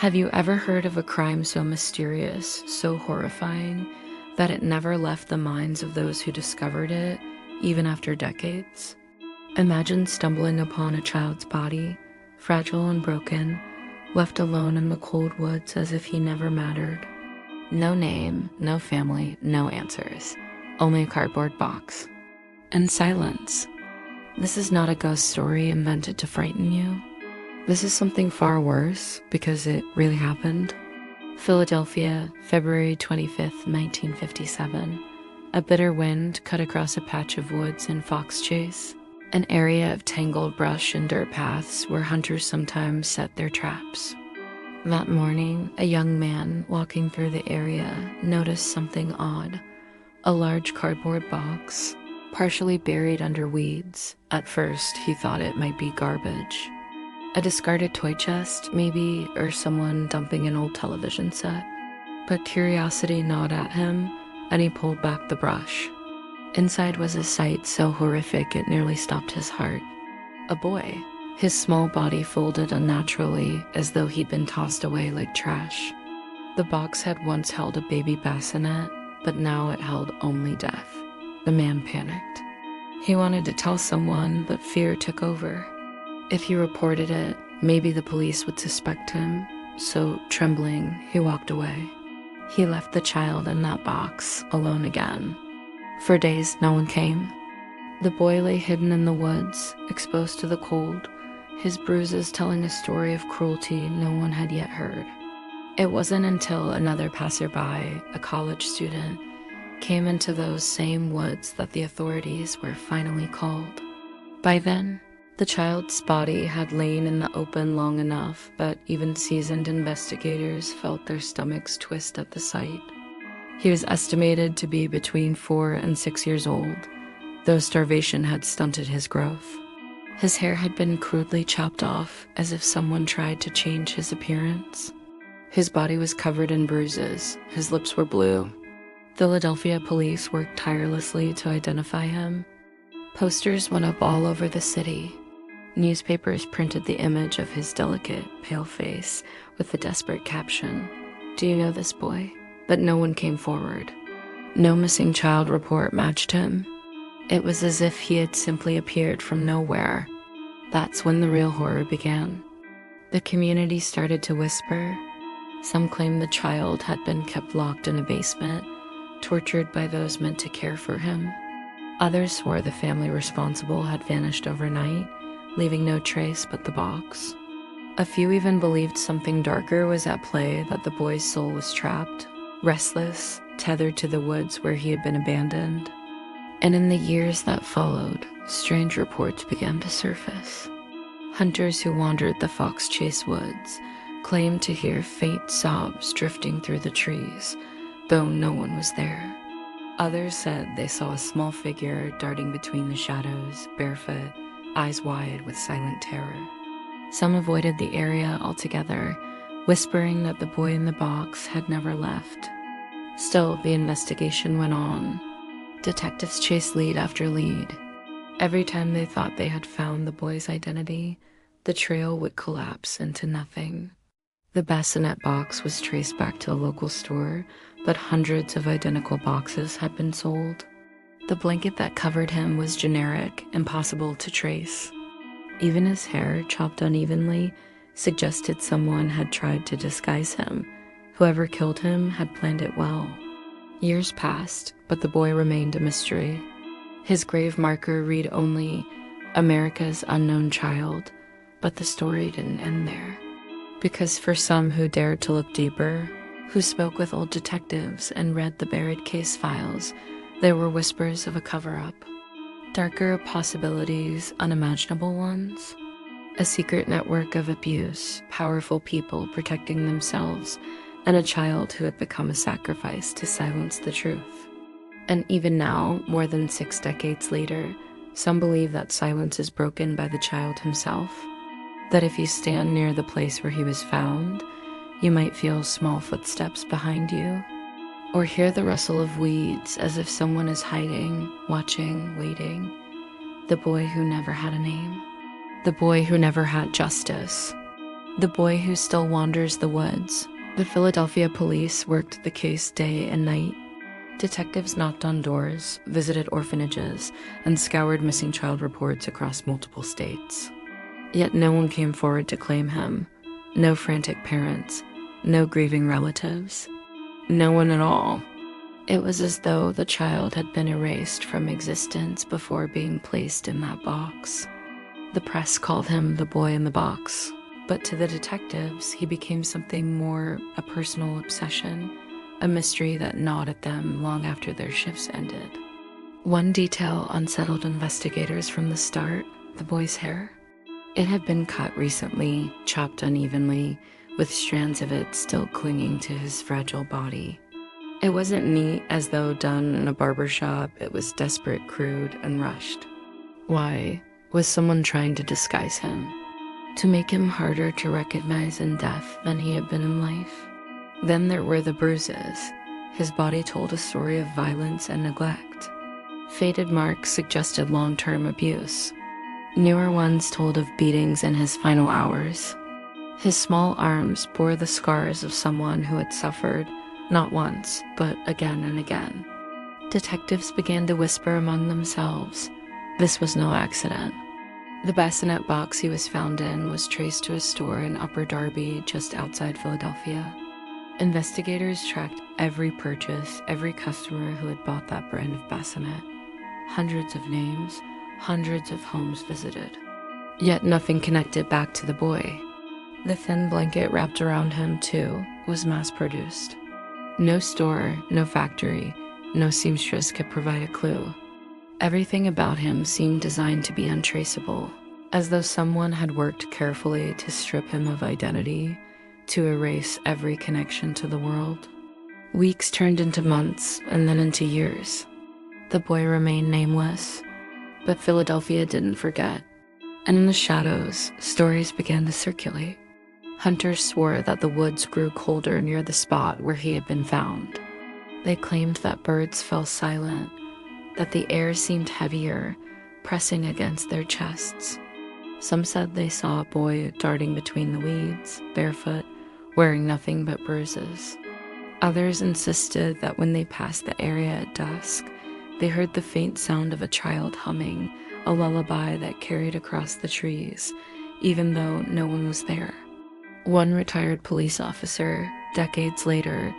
Have you ever heard of a crime so mysterious, so horrifying, that it never left the minds of those who discovered it, even after decades? Imagine stumbling upon a child's body, fragile and broken, left alone in the cold woods as if he never mattered. No name, no family, no answers. Only a cardboard box. And silence. This is not a ghost story invented to frighten you. This is something far worse, because it really happened. Philadelphia, February 25th, 1957. A bitter wind cut across a patch of woods in Fox Chase, an area of tangled brush and dirt paths where hunters sometimes set their traps. That morning, a young man walking through the area noticed something odd. A large cardboard box, partially buried under weeds. At first, he thought it might be garbage. A discarded toy chest, maybe, or someone dumping an old television set. But curiosity gnawed at him, and he pulled back the brush. Inside was a sight so horrific it nearly stopped his heart. A boy, his small body folded unnaturally as though he'd been tossed away like trash. The box had once held a baby bassinet, but now it held only death. The man panicked. He wanted to tell someone, but fear took over. If he reported it, maybe the police would suspect him, so, trembling, he walked away. He left the child in that box, alone again. For days, no one came. The boy lay hidden in the woods, exposed to the cold, his bruises telling a story of cruelty no one had yet heard. It wasn't until another passerby, a college student, came into those same woods that the authorities were finally called. By then, the child's body had lain in the open long enough that even seasoned investigators felt their stomachs twist at the sight. He was estimated to be between 4 and 6 years old, though starvation had stunted his growth. His hair had been crudely chopped off, as if someone tried to change his appearance. His body was covered in bruises, his lips were blue. Philadelphia police worked tirelessly to identify him. Posters went up all over the city. Newspapers printed the image of his delicate, pale face with the desperate caption, "Do you know this boy?" But no one came forward. No missing child report matched him. It was as if he had simply appeared from nowhere. That's when the real horror began. The community started to whisper. Some claimed the child had been kept locked in a basement, tortured by those meant to care for him. Others swore the family responsible had vanished overnight, leaving no trace but the box. A few even believed something darker was at play, that the boy's soul was trapped, restless, tethered to the woods where he had been abandoned. And in the years that followed, strange reports began to surface. Hunters who wandered the Fox Chase woods claimed to hear faint sobs drifting through the trees, though no one was there. Others said they saw a small figure darting between the shadows, barefoot, eyes wide with silent terror. Some avoided the area altogether, whispering that the boy in the box had never left. Still, the investigation went on. Detectives chased lead after lead. Every time they thought they had found the boy's identity, the trail would collapse into nothing. The bassinet box was traced back to a local store, but hundreds of identical boxes had been sold. The blanket that covered him was generic, impossible to trace. Even his hair, chopped unevenly, suggested someone had tried to disguise him. Whoever killed him had planned it well. Years passed, but the boy remained a mystery. His grave marker read only, "America's unknown child," but the story didn't end there. Because for some who dared to look deeper, who spoke with old detectives and read the buried case files, there were whispers of a cover-up. Darker possibilities, unimaginable ones. A secret network of abuse, powerful people protecting themselves, and a child who had become a sacrifice to silence the truth. And even now, more than 6 decades later, some believe that silence is broken by the child himself. That if you stand near the place where he was found, you might feel small footsteps behind you, or hear the rustle of weeds as if someone is hiding, watching, waiting. The boy who never had a name. The boy who never had justice. The boy who still wanders the woods. The Philadelphia police worked the case day and night. Detectives knocked on doors, visited orphanages, and scoured missing child reports across multiple states. Yet no one came forward to claim him. No frantic parents, no grieving relatives. No one at all. It was as though the child had been erased from existence before being placed in that box. The press called him the boy in the box, but to the detectives, he became something more, a personal obsession, a mystery that gnawed at them long after their shifts ended. One detail unsettled investigators from the start: the boy's hair. It had been cut recently, chopped unevenly, with strands of it still clinging to his fragile body. It wasn't neat as though done in a barber shop. It was desperate, crude, and rushed. Why? Was someone trying to disguise him? To make him harder to recognize in death than he had been in life? Then there were the bruises. His body told a story of violence and neglect. Faded marks suggested long-term abuse. Newer ones told of beatings in his final hours. His small arms bore the scars of someone who had suffered, not once, but again and again. Detectives began to whisper among themselves. This was no accident. The bassinet box he was found in was traced to a store in Upper Darby, just outside Philadelphia. Investigators tracked every purchase, every customer who had bought that brand of bassinet. Hundreds of names, hundreds of homes visited. Yet nothing connected back to the boy. The thin blanket wrapped around him, too, was mass-produced. No store, no factory, no seamstress could provide a clue. Everything about him seemed designed to be untraceable, as though someone had worked carefully to strip him of identity, to erase every connection to the world. Weeks turned into months, and then into years. The boy remained nameless, but Philadelphia didn't forget. And in the shadows, stories began to circulate. Hunters swore that the woods grew colder near the spot where he had been found. They claimed that birds fell silent, that the air seemed heavier, pressing against their chests. Some said they saw a boy darting between the weeds, barefoot, wearing nothing but bruises. Others insisted that when they passed the area at dusk, they heard the faint sound of a child humming, a lullaby that carried across the trees, even though no one was there. One retired police officer, decades later,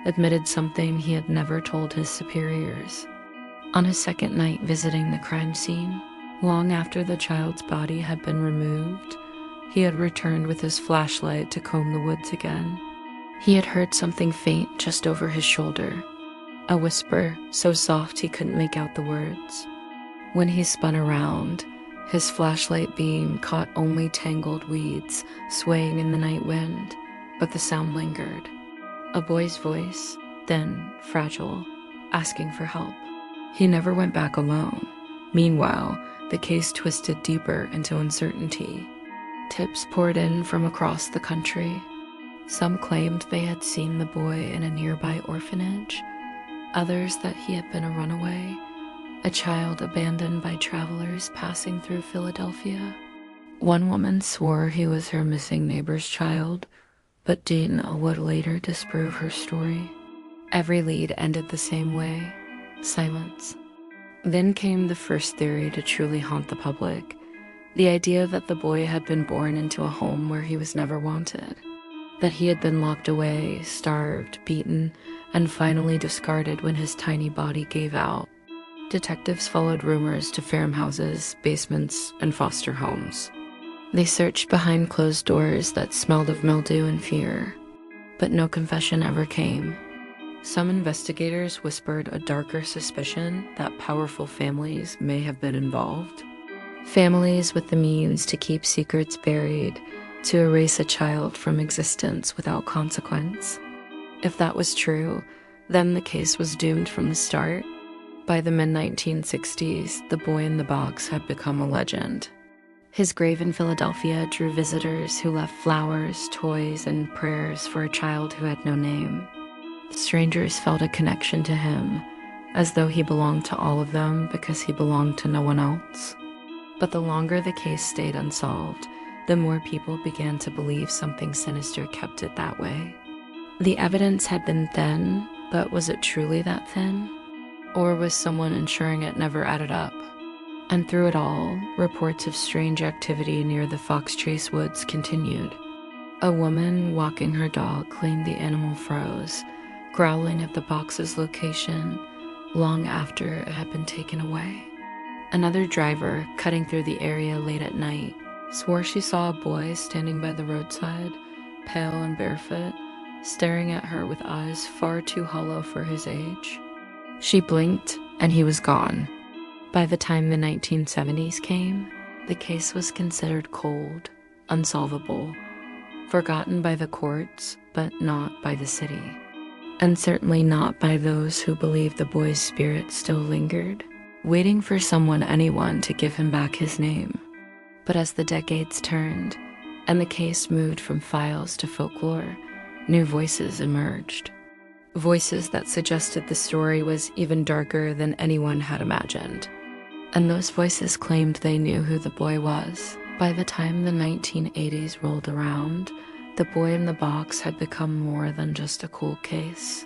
admitted something he had never told his superiors. On his second night visiting the crime scene, long after the child's body had been removed, he had returned with his flashlight to comb the woods again. He had heard something faint just over his shoulder, a whisper so soft he couldn't make out the words. When he spun around, his flashlight beam caught only tangled weeds swaying in the night wind, but the sound lingered. A boy's voice, thin, fragile, asking for help. He never went back alone. Meanwhile, the case twisted deeper into uncertainty. Tips poured in from across the country. Some claimed they had seen the boy in a nearby orphanage, others that he had been a runaway, a child abandoned by travelers passing through Philadelphia. One woman swore he was her missing neighbor's child, but Dana would later disprove her story. Every lead ended the same way: silence. Then came the first theory to truly haunt the public, the idea that the boy had been born into a home where he was never wanted, that he had been locked away, starved, beaten, and finally discarded when his tiny body gave out. Detectives followed rumors to farmhouses, basements, and foster homes. They searched behind closed doors that smelled of mildew and fear, but no confession ever came. Some investigators whispered a darker suspicion that powerful families may have been involved. Families with the means to keep secrets buried, to erase a child from existence without consequence. If that was true, then the case was doomed from the start. By the mid-1960s, the boy in the box had become a legend. His grave in Philadelphia drew visitors who left flowers, toys, and prayers for a child who had no name. Strangers felt a connection to him, as though he belonged to all of them because he belonged to no one else. But the longer the case stayed unsolved, the more people began to believe something sinister kept it that way. The evidence had been thin, but was it truly that thin? Or was someone ensuring it never added up? And through it all, reports of strange activity near the Fox Chase Woods continued. A woman walking her dog claimed the animal froze, growling at the box's location long after it had been taken away. Another driver, cutting through the area late at night, swore she saw a boy standing by the roadside, pale and barefoot, staring at her with eyes far too hollow for his age. She blinked, and he was gone. By the time the 1970s came, the case was considered cold, unsolvable, forgotten by the courts, but not by the city. And certainly not by those who believed the boy's spirit still lingered, waiting for anyone to give him back his name. But as the decades turned, and the case moved from files to folklore, new voices emerged. Voices that suggested the story was even darker than anyone had imagined. And those voices claimed they knew who the boy was. By the time the 1980s rolled around, the boy in the box had become more than just a cold case.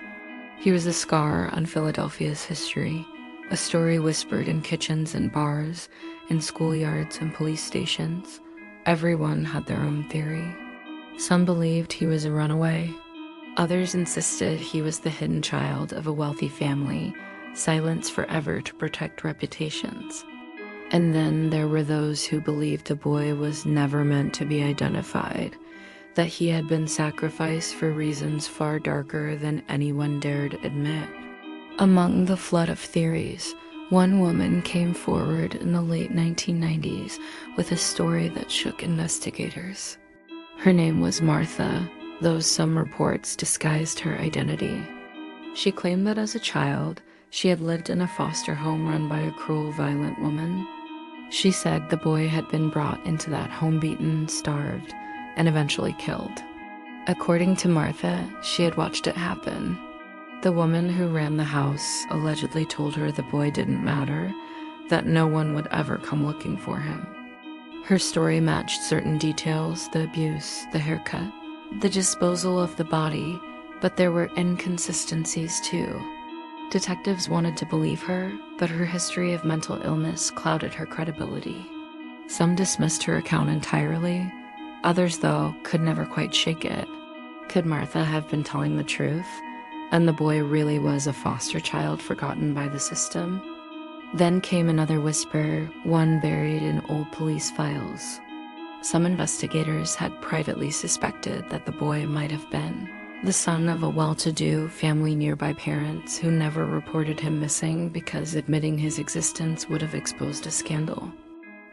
He was a scar on Philadelphia's history, a story whispered in kitchens and bars, in schoolyards and police stations. Everyone had their own theory. Some believed he was a runaway. Others insisted he was the hidden child of a wealthy family, silenced forever to protect reputations. And then there were those who believed the boy was never meant to be identified, that he had been sacrificed for reasons far darker than anyone dared admit. Among the flood of theories, one woman came forward in the late 1990s with a story that shook investigators. Her name was Martha, though some reports disguised her identity. She claimed that as a child, she had lived in a foster home run by a cruel, violent woman. She said the boy had been brought into that home beaten, starved, and eventually killed. According to Martha, she had watched it happen. The woman who ran the house allegedly told her the boy didn't matter, that no one would ever come looking for him. Her story matched certain details, the abuse, the haircut, the disposal of the body, but there were inconsistencies too. Detectives wanted to believe her, but her history of mental illness clouded her credibility. Some dismissed her account entirely. Others, though, could never quite shake it. Could Martha have been telling the truth, and the boy really was a foster child forgotten by the system? Then came another whisper, one buried in old police files. Some investigators had privately suspected that the boy might have been the son of a well-to-do family nearby parents who never reported him missing because admitting his existence would have exposed a scandal.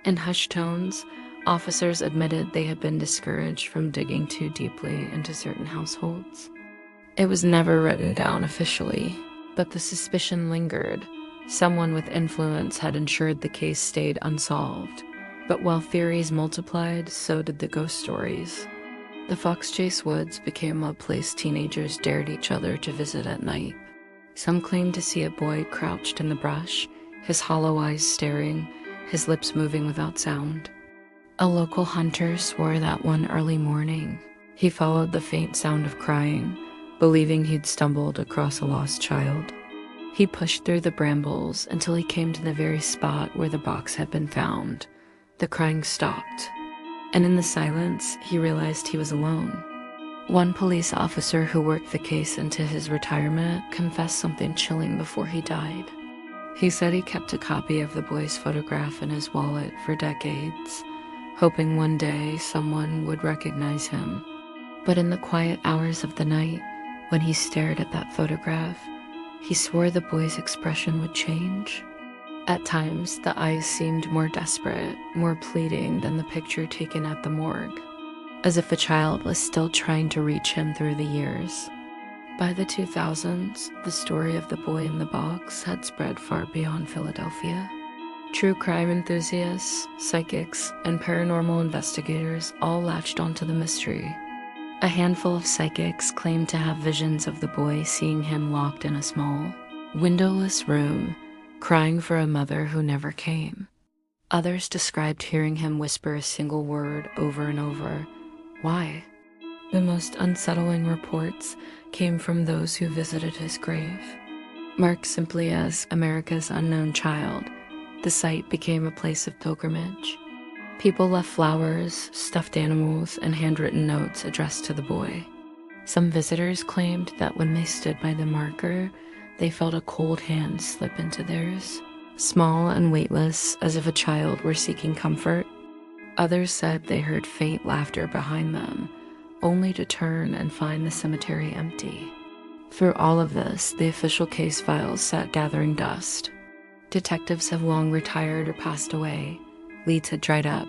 In hushed tones, officers admitted they had been discouraged from digging too deeply into certain households. It was never written down officially, but the suspicion lingered. Someone with influence had ensured the case stayed unsolved. But while theories multiplied, so did the ghost stories. The Fox Chase Woods became a place teenagers dared each other to visit at night. Some claimed to see a boy crouched in the brush, his hollow eyes staring, his lips moving without sound. A local hunter swore that one early morning, he followed the faint sound of crying, believing he'd stumbled across a lost child. He pushed through the brambles until he came to the very spot where the box had been found. The crying stopped, and in the silence, he realized he was alone. One police officer who worked the case into his retirement confessed something chilling before he died. He said he kept a copy of the boy's photograph in his wallet for decades, hoping one day someone would recognize him. But in the quiet hours of the night, when he stared at that photograph, he swore the boy's expression would change. At times, the eyes seemed more desperate, more pleading than the picture taken at the morgue, as if a child was still trying to reach him through the years. By the 2000s, the story of the boy in the box had spread far beyond Philadelphia. True crime enthusiasts, psychics, and paranormal investigators all latched onto the mystery. A handful of psychics claimed to have visions of the boy seeing him locked in a small, windowless room, crying for a mother who never came. Others described hearing him whisper a single word over and over. Why? The most unsettling reports came from those who visited his grave. Marked simply as America's unknown child, the site became a place of pilgrimage. People left flowers, stuffed animals, and handwritten notes addressed to the boy. Some visitors claimed that when they stood by the marker, they felt a cold hand slip into theirs, small and weightless, as if a child were seeking comfort. Others said they heard faint laughter behind them, only to turn and find the cemetery empty. Through all of this, the official case files sat gathering dust. Detectives have long retired or passed away. Leads had dried up.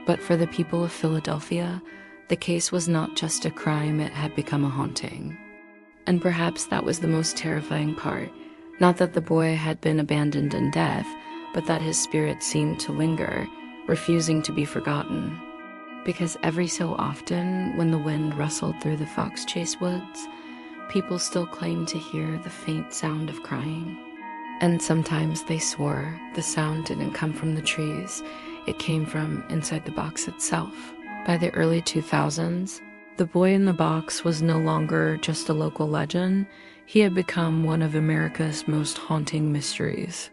But for the people of Philadelphia, the case was not just a crime, it had become a haunting. And perhaps that was the most terrifying part. Not that the boy had been abandoned in death, but that his spirit seemed to linger, refusing to be forgotten. Because every so often, when the wind rustled through the Fox Chase woods, people still claimed to hear the faint sound of crying. And sometimes they swore the sound didn't come from the trees, it came from inside the box itself. By the early 2000s, the boy in the box was no longer just a local legend, he had become one of America's most haunting mysteries.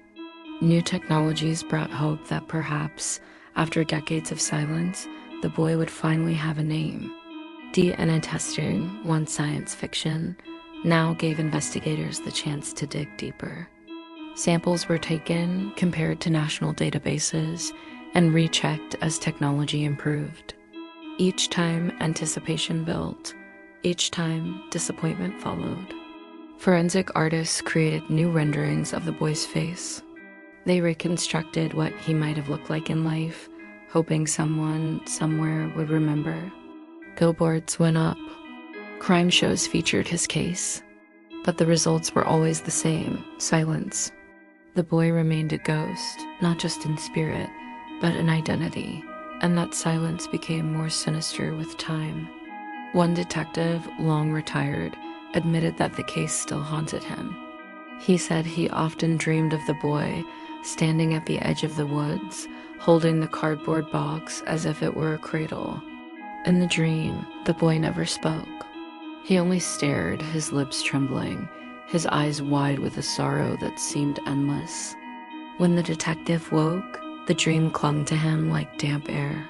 New technologies brought hope that perhaps, after decades of silence, the boy would finally have a name. DNA testing, once science fiction, now gave investigators the chance to dig deeper. Samples were taken, compared to national databases, and rechecked as technology improved. Each time anticipation built, each time disappointment followed. Forensic artists created new renderings of the boy's face. They reconstructed what he might have looked like in life, hoping someone somewhere would remember. Billboards went up. Crime shows featured his case. But the results were always the same: silence. The boy remained a ghost, not just in spirit, but in identity, and that silence became more sinister with time. One detective, long retired, admitted that the case still haunted him. He said he often dreamed of the boy standing at the edge of the woods, holding the cardboard box as if it were a cradle. In the dream, the boy never spoke. He only stared, his lips trembling, his eyes wide with a sorrow that seemed endless. When the detective woke, the dream clung to him like damp air.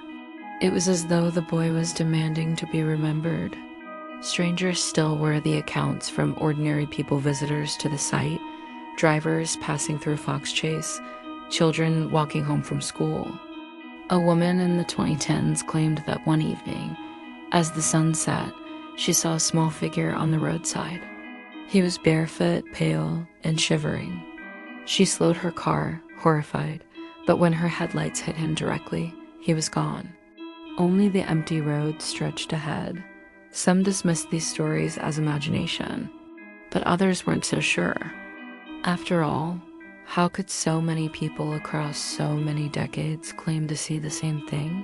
It was as though the boy was demanding to be remembered. Stranger still were the accounts from ordinary people visitors to the site, drivers passing through Fox Chase, children walking home from school. A woman in the 2010s claimed that one evening, as the sun set, she saw a small figure on the roadside. He was barefoot, pale, and shivering. She slowed her car, horrified, but when her headlights hit him directly, he was gone. Only the empty road stretched ahead. Some dismissed these stories as imagination, but others weren't so sure. After all, how could so many people across so many decades claim to see the same thing?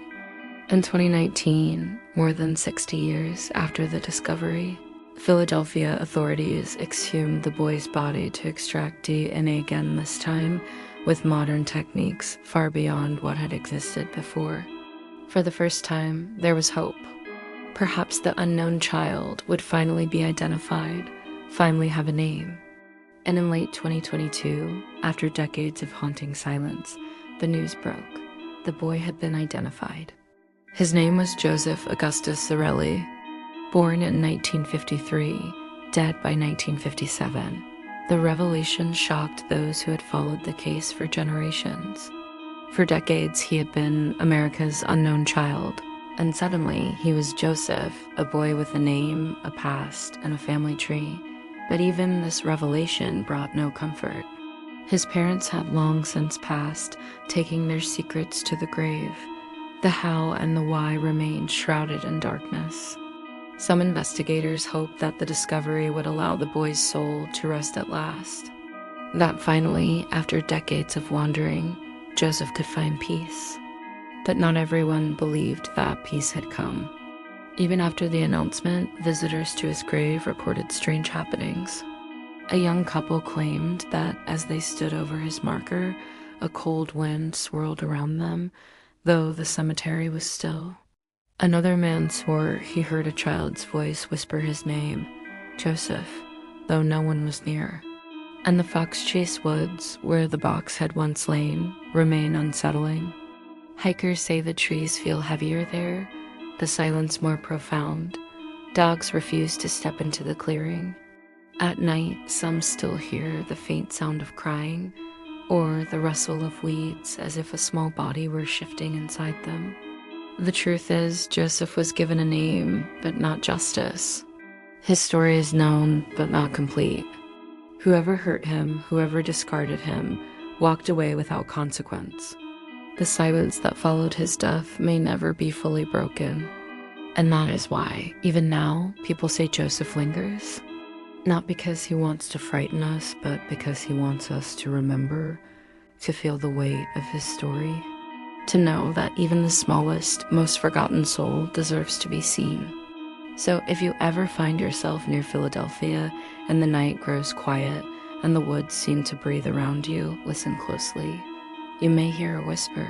In 2019, more than 60 years after the discovery, Philadelphia authorities exhumed the boy's body to extract DNA again, this time with modern techniques far beyond what had existed before. For the first time, there was hope. Perhaps the unknown child would finally be identified, finally have a name. And in late 2022, after decades of haunting silence, the news broke. The boy had been identified. His name was Joseph Augustus Zarelli. Born in 1953, dead by 1957, the revelation shocked those who had followed the case for generations. For decades, he had been America's unknown child, and suddenly he was Joseph, a boy with a name, a past, and a family tree. But even this revelation brought no comfort. His parents had long since passed, taking their secrets to the grave. The how and the why remained shrouded in darkness. Some investigators hoped that the discovery would allow the boy's soul to rest at last. That finally, after decades of wandering, Joseph could find peace. But not everyone believed that peace had come. Even after the announcement, visitors to his grave reported strange happenings. A young couple claimed that as they stood over his marker, A cold wind swirled around them, though the cemetery was still. Another man swore he heard a child's voice whisper his name, Joseph, though no one was near. And the Fox Chase Woods, where the box had once lain, remain unsettling. Hikers say the trees feel heavier there, the silence more profound. Dogs refuse to step into the clearing. At night, some still hear the faint sound of crying, or the rustle of weeds as if a small body were shifting inside them. The truth is, Joseph was given a name, but not justice. His story is known, but not complete. Whoever hurt him, whoever discarded him, walked away without consequence. The silence that followed his death may never be fully broken. And that is why, even now, people say Joseph lingers. Not because he wants to frighten us, but because he wants us to remember, to feel the weight of his story. To know that even the smallest, most forgotten soul deserves to be seen. So if you ever find yourself near Philadelphia and the night grows quiet and the woods seem to breathe around you, listen closely. You may hear a whisper.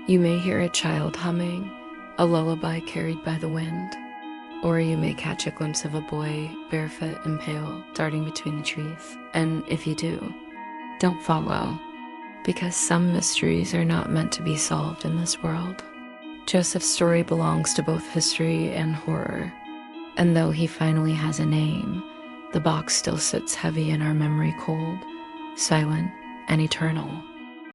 You may hear a child humming, a lullaby carried by the wind. Or you may catch a glimpse of a boy, barefoot and pale, darting between the trees. And if you do, don't follow. Because some mysteries are not meant to be solved in this world. Joseph's story belongs to both history and horror. And though he finally has a name, the box still sits heavy in our memory, cold, silent, and eternal.